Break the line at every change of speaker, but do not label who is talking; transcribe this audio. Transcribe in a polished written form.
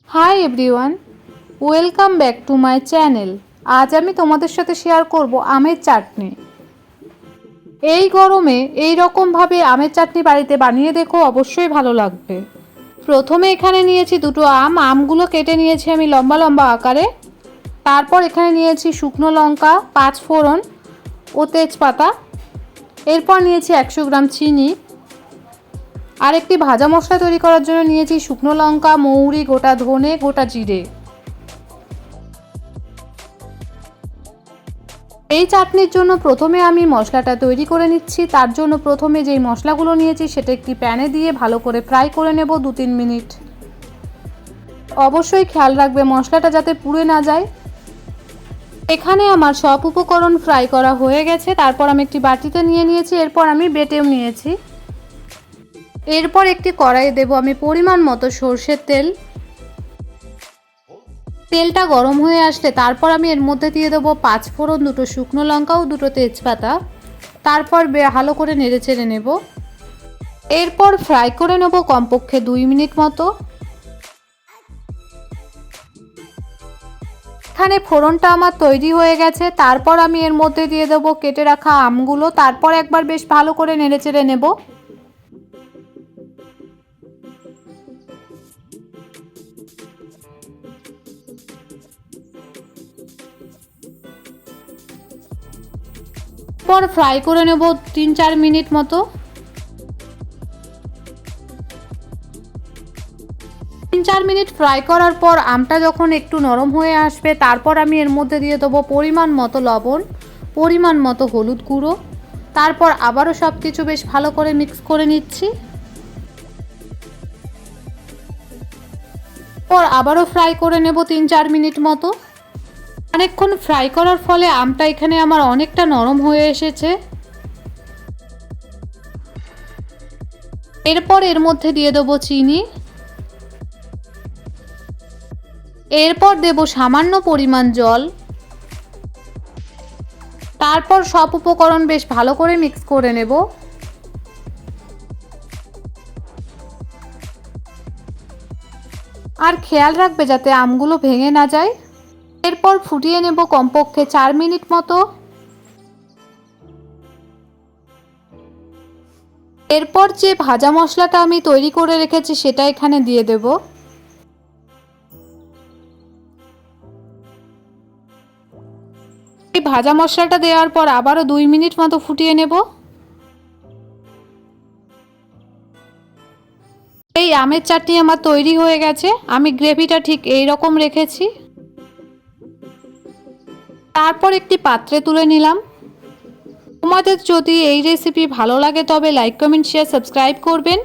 Hi everyone, welcome back to my channel. আজ আমি তোমাদের সাথে শেয়ার করব আমের চাটনি। এই গরমে এই রকমভাবে আমের চাটনি বাড়িতে বানিয়ে দেখো, অবশ্যই ভালো লাগবে। প্রথমে এখানে নিয়েছি দুটো আমগুলো কেটে নিয়েছি আমি লম্বা লম্বা আকারে। তারপর এখানে নিয়েছি শুকনো লঙ্কা, 5 ফোড়ন ও তেজপাতা। এরপর নিয়েছি 100 গ্রাম চিনি। আর একটি ভাজা মশলা তৈরি করার জন্য নিয়েছি শুকনো লঙ্কা, মৌরি, গোটা ধনে, গোটা জিরে। এই চাটনির জন্য প্রথমে আমি মশলাটা তৈরি করে নিচ্ছি। তার জন্য প্রথমে যেই মশলাগুলো নিয়েছি সেটা একটি প্যানে দিয়ে ভালো করে ফ্রাই করে নেব 2-3 মিনিট। অবশ্যই খেয়াল রাখবে মশলাটা যাতে পুড়ে না যায়। এখানে আমার সব উপকরণ ফ্রাই করা হয়ে গেছে। তারপর আমি একটি বাটিতে নিয়ে নিয়েছি। এরপর আমি বেটেও নিয়েছি। এরপর একটি কড়াইয়ে দেব আমি পরিমাণ মতো সরষের তেল। তেলটা গরম হয়ে আসলে তারপর আমি এর মধ্যে দিয়ে দেবো 5 ফোড়ন, 2টো শুকনো লঙ্কা ও 2টো তেজপাতা। তারপর ভালো করে নেড়ে চেড়ে নেব। এরপর ফ্রাই করে নেব কমপক্ষে 2 মিনিট মতো। এখানে ফোড়নটা আমার তৈরি হয়ে গেছে। তারপর আমি এর মধ্যে দিয়ে দেবো কেটে রাখা আমগুলো। তারপর একবার বেশ ভালো করে নেড়ে চেড়ে নেব। পর ফ্রাই করে নেব 3-4 মিনিট মতো। 3-4 মিনিট ফ্রাই করার পর আমটা যখন একটু নরম হয়ে আসবে তারপর আমি এর মধ্যে দিয়ে দেবো পরিমাণ মতো লবণ, পরিমাণ মতো হলুদ গুঁড়ো। তারপর আবারও সব কিছু বেশ ভালো করে মিক্স করে নিচ্ছি। পর আবারও ফ্রাই করে নেব 3-4 মিনিট মতো। অনেকক্ষণ ফ্রাই করার ফলে আমটা এখানে আমার অনেকটা নরম হয়ে এসেছে। এরপর এর মধ্যে দিয়ে দেবো চিনি। এরপর দেব সামান্য পরিমাণ জল। তারপর সব উপকরণ বেশ ভালো করে মিক্স করে নেব। আর খেয়াল রাখবে যাতে আমগুলো ভেঙে না যায়। এরপর ফুটিয়ে নেব কমপক্ষে 4 মিনিট মতো। এরপর যে ভাজা মশলাটা আমি তৈরি করে রেখেছি সেটা এখানে দিয়ে দেব। এই ভাজা মশলাটা দেওয়ার পর আবারও 2 মিনিট মতো ফুটিয়ে নেব। এই আমের চাটনি আমার তৈরি হয়ে গেছে। আমি গ্রেভিটা ঠিক এই রকম রেখেছি। তারপর একটি পাত্রে তুলে নিলাম। তোমাদের যদি এই রেসিপি ভালো লাগে তবে লাইক, কমেন্ট, শেয়ার, সাবস্ক্রাইব করবেন।